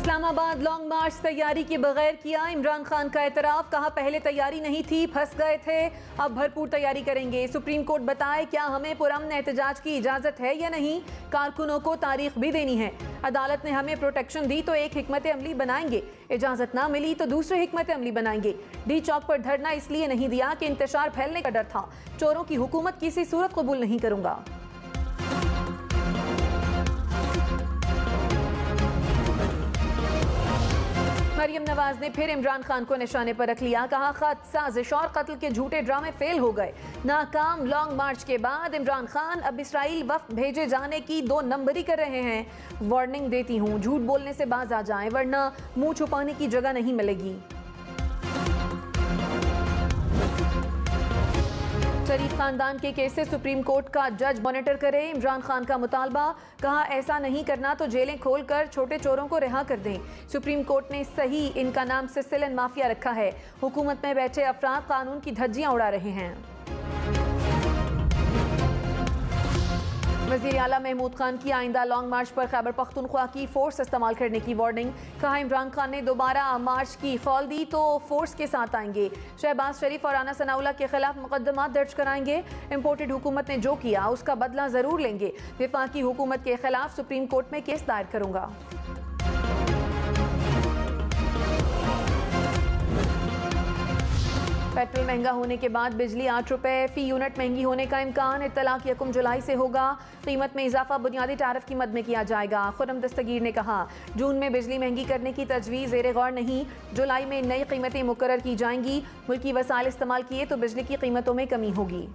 Islamabad long मार्च तैयारी के बगैर किया, इमरान खान का एतराफ़, कहा पहले तैयारी नहीं थी, फंस गए थे, अब भरपूर तैयारी करेंगे। सुप्रीम कोर्ट बताए क्या हमें पुरअमन एहतजाज की इजाज़त है या नहीं, कारकुनों को तारीख भी देनी है। अदालत ने हमें प्रोटेक्शन दी तो एक हिकमत अमली बनाएंगे, इजाज़त ना मिली तो दूसरे हिकमत अमली बनाएंगे। डी चौक पर धरना इसलिए नहीं दिया कि इंतशार फैलने का डर था, चोरों की हुकूमत किसी सूरत कबूल नहीं करूंगा। मरियम नवाज ने फिर इमरान खान को निशाने पर रख लिया, कहा खत साजिश और कत्ल के झूठे ड्रामे फेल हो गए, नाकाम। लॉन्ग मार्च के बाद इमरान खान अब इसराइल वफ्द भेजे जाने की 2 नंबरी कर रहे हैं। वार्निंग देती हूँ, झूठ बोलने से बाज आ जाएं वरना मुंह छुपाने की जगह नहीं मिलेगी। शरीफ खानदान के केस से सुप्रीम कोर्ट का जज मॉनिटर करे, इमरान खान का मुतालबा, कहा ऐसा नहीं करना तो जेलें खोलकर छोटे चोरों को रिहा कर दें। सुप्रीम कोर्ट ने सही इनका नाम सिसिलियन माफिया रखा है, हुकूमत में बैठे अफराद कानून की धज्जियां उड़ा रहे हैं। वज़ीर आला महमूद खान की आइंदा लॉन्ग मार्च पर खैबर पख्तूनख्वा की फोर्स इस्तेमाल करने की वार्निंग, कहा इमरान खान ने दोबारा मार्च की खौल दी तो फोर्स के साथ आएंगे। शहबाज शरीफ और राना सनाउल्लाह के खिलाफ मुकदमा दर्ज कराएंगे। इम्पोर्टेड हुकूमत ने जो किया उसका बदला जरूर लेंगे। वफाकी हुकूमत के खिलाफ सुप्रीम कोर्ट में केस दायर करूंगा। पेट्रोल महंगा होने के बाद बिजली 8 रुपए फी यूनिट महंगी होने का इम्कान, इत्तलाक 1 जुलाई से होगा। कीमत में इजाफा बुनियादी टैरिफ की मद में किया जाएगा। खुर्रम दस्तगीर ने कहा जून में बिजली महंगी करने की तजवीज़ ज़ेरे गौर नहीं, जुलाई में नई कीमतें मुकर्रर की जाएंगी। मुल्की वसाइल इस्तेमाल किए तो बिजली की कीमतों में कमी होगी।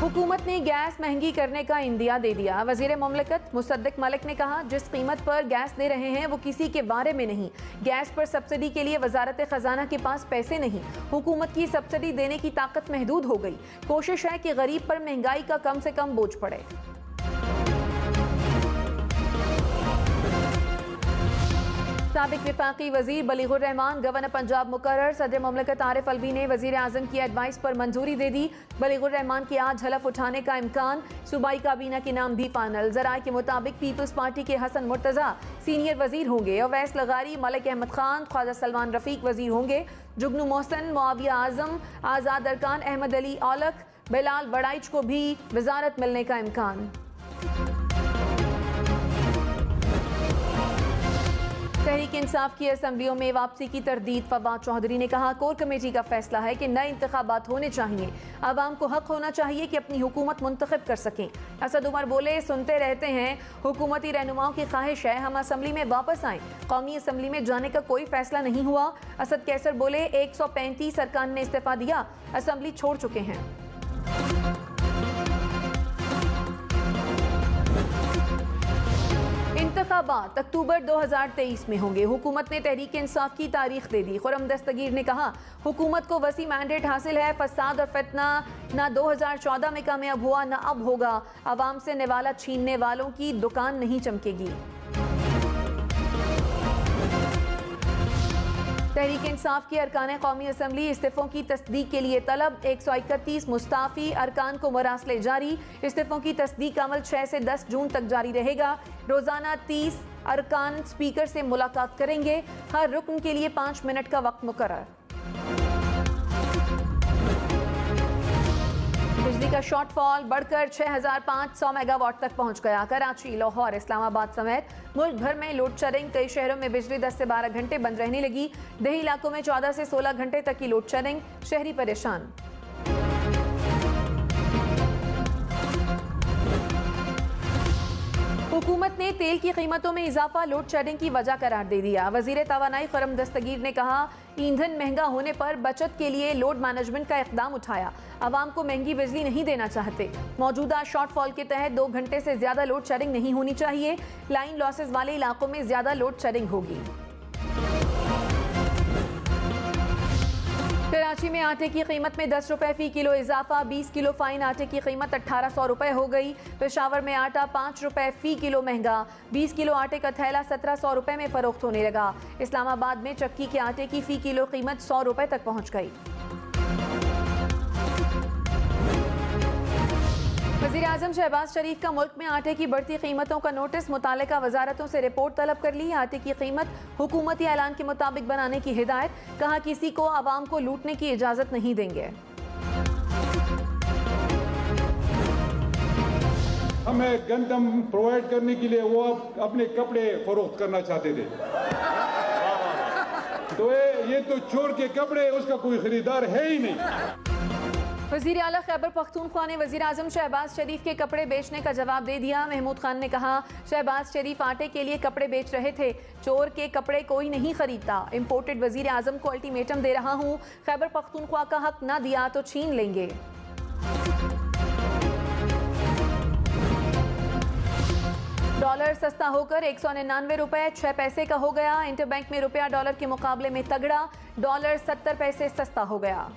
हुकूमत ने गैस महंगी करने का इंदिया दे दिया। वजीर मुमलिकत मुसद्दिक मलिक ने कहा जिस कीमत पर गैस दे रहे हैं वो किसी के बारे में नहीं। गैस पर सब्सिडी के लिए वजारत खजाना के पास पैसे नहीं, हुकूमत की सब्सिडी देने की ताकत महदूद हो गई। कोशिश है कि गरीब पर महंगाई का कम से कम बोझ पड़े। साबिक विफाकी वजीर बलीगुर रहमान गवर्नर पंजाब मुकर्रर, सदर मुमलिकत आरिफ अलवी ने वजीर आजम की एडवाइस पर मंजूरी दे दी। बलीगुर रहमान की आज हलफ उठाने का इम्कान, सूबाई काबीना के नाम भी फाइनल। जराए के मुताबिक पीपल्स पार्टी के हसन मुर्तजा सीनियर वजीर होंगे, अवैस लगारी, मलिक अहमद खान, ख्वाजा सलमान रफीक वजीर होंगे। जुगनू मोहसन, मुआविया आजम, आज़ाद अरकान, अहमद अली औलख, बिलाल बड़ाइच को भी वजारत मिलने का इम्कान। तहरीक इंसाफ की असम्बलियों में वापसी की तरदीद, फवाद चौधरी ने कहा कोर कमेटी का फैसला है कि नए इंतखाबात होने चाहिए, आवाम को हक होना चाहिए कि अपनी हुकूमत मुंतखब कर सकें। असद उमर बोले सुनते रहते हैं, हुकूमती रहनुमाओं की ख्वाहिश है हम असम्बली में वापस आएँ, कौमी असम्बली में जाने का कोई फैसला नहीं हुआ। असद कैसर बोले 135 अरकान ने इस्तीफा दिया, असम्बली छोड़ चुके हैं। इंतखाबात अक्टूबर 2023 में होंगे, हुकूमत ने तहरीक इंसाफ की तारीख दे दी। खुर्रम दस्तगीर ने कहा हुकूमत को वसी मैंडेट हासिल है, फसाद और फितना ना 2014 में कामयाब हुआ ना अब होगा। आवाम से निवाला छीनने वालों की दुकान नहीं चमकेगी। तहरीक इंसाफ की अरकान कौमी असम्बली इस्तीफों की तस्दीक के लिए तलब, 131 मुस्ताफी अरकान को मरासले जारी। इस्तीफों की तस्दीक का अमल 6 से 10 जून तक जारी रहेगा। रोजाना 30 अरकान स्पीकर से मुलाकात करेंगे, हर रुकन के लिए 5 मिनट का वक्त मुकर्रर। बिजली का शॉर्टफॉल बढ़कर 6500 मेगावाट तक पहुंच गया। कराची, लाहौर, इस्लामाबाद समेत मुल्क भर में लोड शेडिंग, कई शहरों में बिजली 10 से 12 घंटे बंद रहने लगी। देही इलाकों में 14 से 16 घंटे तक की लोड शेडिंग, शहरी परेशान। हुकूमत ने तेल की कीमतों में इजाफा लोड शेडिंग की वजह करार दे दिया। वजीर तवानाई खुर्रम दस्तगीर ने कहा ईंधन महंगा होने पर बचत के लिए लोड मैनेजमेंट का इक़दाम उठाया, आवाम को महंगी बिजली नहीं देना चाहते। मौजूदा शॉर्टफॉल के तहत 2 घंटे से ज्यादा लोड शेडिंग नहीं होनी चाहिए। लाइन लॉसेज वाले इलाकों में ज्यादा लोड शेडिंग होगी। कराची में आटे की कीमत में 10 रुपए फी किलो इजाफा, 20 किलो फाइन आटे की कीमत 1800 रुपए हो गई। पेशावर में आटा 5 रुपए फी किलो महंगा, 20 किलो आटे का थैला 1700 रुपए में फरोख्त होने लगा। इस्लामाबाद में चक्की के आटे की फी किलो कीमत 100 रुपए तक पहुंच गई। वज़ीर-ए-आज़म शहबाज शरीफ का मुल्क में आटे की बढ़ती कीमतों का नोटिस, मुतालिका वजारतों से रिपोर्ट तलब कर ली। आटे की कीमत हुकूमती ऐलान के मुताबिक बनाने की हिदायत, कहा किसी को आवाम को लूटने की इजाज़त नहीं देंगे। हमें गंदम प्रोवाइड करने के लिए वो अपने कपड़े फरोख्त करना चाहते थे, तो ये तो चोर के कपड़े, उसका कोई खरीदार है ही नहीं। वज़ीर आला खैबर पख्तूनख्वा ने वज़ीर आज़म शहबाज शरीफ के कपड़े बेचने का जवाब दे दिया। महमूद खान ने कहा, शहबाज शरीफ आटे के लिए कपड़े बेच रहे थे, चोर के कपड़े कोई नहीं खरीदता। इम्पोर्टेड वज़ीर आज़म को अल्टीमेटम दे रहा हूँ, खैबर पख्तूनख्वा का हक ना दिया तो छीन लेंगे। डॉलर सस्ता होकर 199 रुपए 6 पैसे का हो गया। इंटरबैंक में रुपया डॉलर के मुकाबले में तगड़ा, डॉलर 70 पैसे सस्ता हो गया।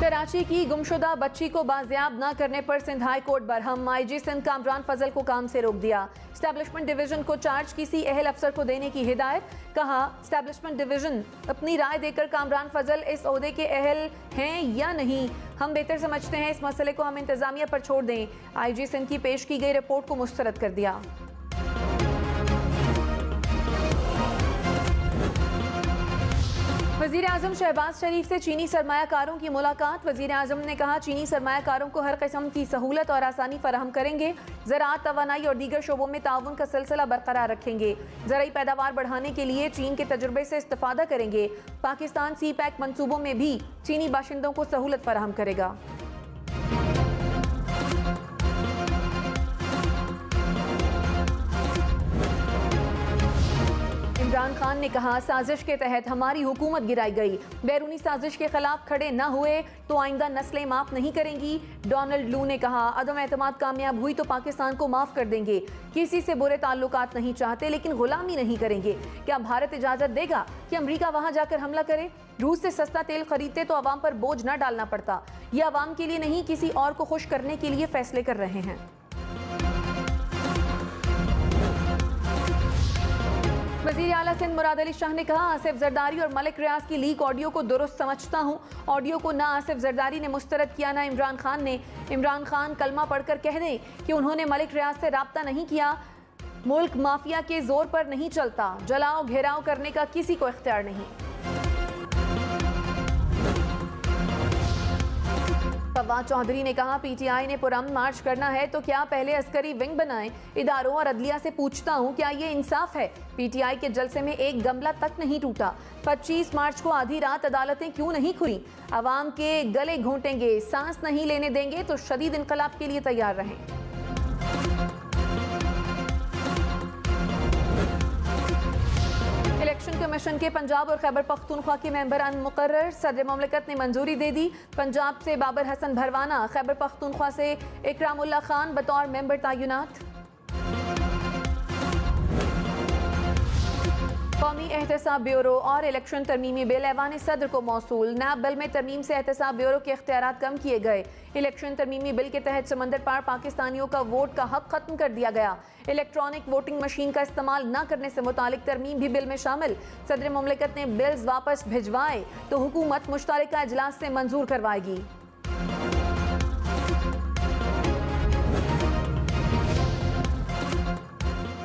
कराची की गुमशुदा बच्ची को बाजियाब न करने पर Sindh high court Barham. IG Sindh Kamran फजल को काम से रोक दिया। स्टैब्लिशमेंट डिवीजन को चार्ज किसी अहल अफसर को देने की हिदायत, कहा स्टैब्लिशमेंट डिवीजन अपनी राय देकर कामरान फजल इस ओहदे के अहल हैं या नहीं, हम बेहतर समझते हैं, इस मसले को हम इंतजामिया पर छोड़ दें। आईजी सिंध की पेश की गई रिपोर्ट को मुस्तरद कर दिया। वज़ीर आज़म शहबाज शरीफ से चीनी सरमायाकारों की मुलाकात। वज़ीर आज़म ने कहा, चीनी सरमायाकारों को हर किस्म की सहूलत और आसानी फराहम करेंगे। ज़राअत, तवानाई और दीगर शोबों में ताउन का सिलसिला बरकरार रखेंगे। ज़राई पैदावार बढ़ाने के लिए चीन के तजुर्बे से इस्तिफादा करेंगे। पाकिस्तान सी पैक मंसूबों में भी चीनी बाशिंदों को सहूलत फराहम करेगा। इमरान खान ने कहा, साजिश के तहत हमारी हुकूमत गिराई गई, बैरूनी साजिश के खिलाफ खड़े न हुए तो आइंदा नस्लें माफ नहीं करेंगी। डोनाल्ड लू ने कहा, अदम एतमाद कामयाब हुई तो पाकिस्तान को माफ कर देंगे, किसी से बुरे ताल्लुकात नहीं चाहते लेकिन गुलामी नहीं करेंगे। क्या भारत इजाजत देगा कि अमेरिका वहां जाकर हमला करे? रूस से सस्ता तेल खरीदते तो अवाम पर बोझ न डालना पड़ता। ये अवाम के लिए नहीं, किसी और को खुश करने के लिए फैसले कर रहे हैं। वज़ीर आला सिंध मुराद अली शाह ने कहा, आसिफ जरदारी और मलिक रियाज की लीक ऑडियो को दुरुस्त समझता हूँ। ऑडियो को ना आसिफ जरदारी ने मुस्तरद किया ना इमरान खान ने। इमरान खान कलमा पढ़कर कह दें कि उन्होंने मलिक रियाज से राब्ता नहीं किया। मुल्क माफिया के जोर पर नहीं चलता, जलाओ घेराव करने का किसी को इख्तियार नहीं। फवाद चौधरी ने कहा, पीटीआई ने पुरअमन मार्च करना है तो क्या पहले अस्करी विंग बनाएं? इदारों और अदलिया से पूछता हूं, क्या ये इंसाफ है? पीटीआई के जलसे में एक गमला तक नहीं टूटा। 25 मार्च को आधी रात अदालतें क्यों नहीं खुली? अवाम के गले घोंटेंगे, सांस नहीं लेने देंगे तो शदीद इनकलाब के लिए तैयार रहें। इलेक्शन कमीशन के पंजाब और खैबर पख्तूनख्वा के मेंबरान मुकर्रर, सदर मुमलिकत ने मंजूरी दे दी। पंजाब से बाबर हसन भरवाना, खैबर पख्तूनख्वा से इकरामुल्लाह खान बतौर मेंबर तैनात। कौमी एहतसाब ब्यूरो और इलेक्शन तरमीमी बिल ऐवान सदर को मौसूल। नैब बिल में तरमीम से एहतसाब ब्यूरो के इख्तियारात कम किए गए। इलेक्शन तरमीमी बिल के तहत समंदर पार पाकिस्तानियों का वोट का हक खत्म कर दिया गया। इलेक्ट्रॉनिक वोटिंग मशीन का इस्तेमाल न करने से मुतालिक तरमीम भी बिल में शामिल। सदर मुमलिकत ने बिल्स वापस भिजवाए तो हुकूमत मुश्तरका इजलास से मंजूर करवाएगी।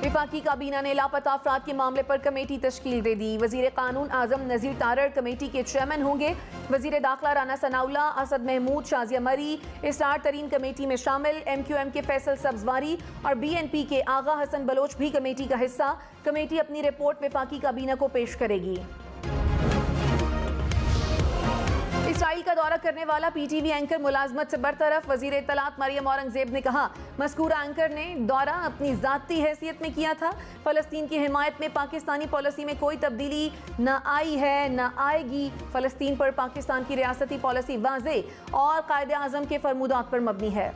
वफाकी काबीना ने लापता अफराद के मामले पर कमेटी तश्कील दे दी। वजीर कानून आजम नजीर तारड़ कमेटी के चेयरमैन होंगे। वजीर दाखिला राना सनाउल्ला, असद महमूद, शाजिया मरी इस्तार तरीन कमेटी में शामिल। MQM के फैसल सब्जवारी और BNP के आगा हसन बलोच भी कमेटी का हिस्सा। कमेटी अपनी रिपोर्ट वफाकी काबीना को पेश करेगी। इसराइल का दौरा करने वाला PTV एंकर मुलाजमत से बरतरफ। वजीर इत्तलात मरियम औरंगजेब ने कहा, मज़कूरा एंकर ने दौरा अपनी ज़ाती हैसियत में किया था। फ़लस्तीन की हिमायत में पाकिस्तानी पॉलिसी में कोई तब्दीली न आई है न आएगी। फ़लस्तीन पर पाकिस्तान की रियासती पॉलिसी वाज़ेह और कायदे आज़म के फरमूदात पर मबनी है।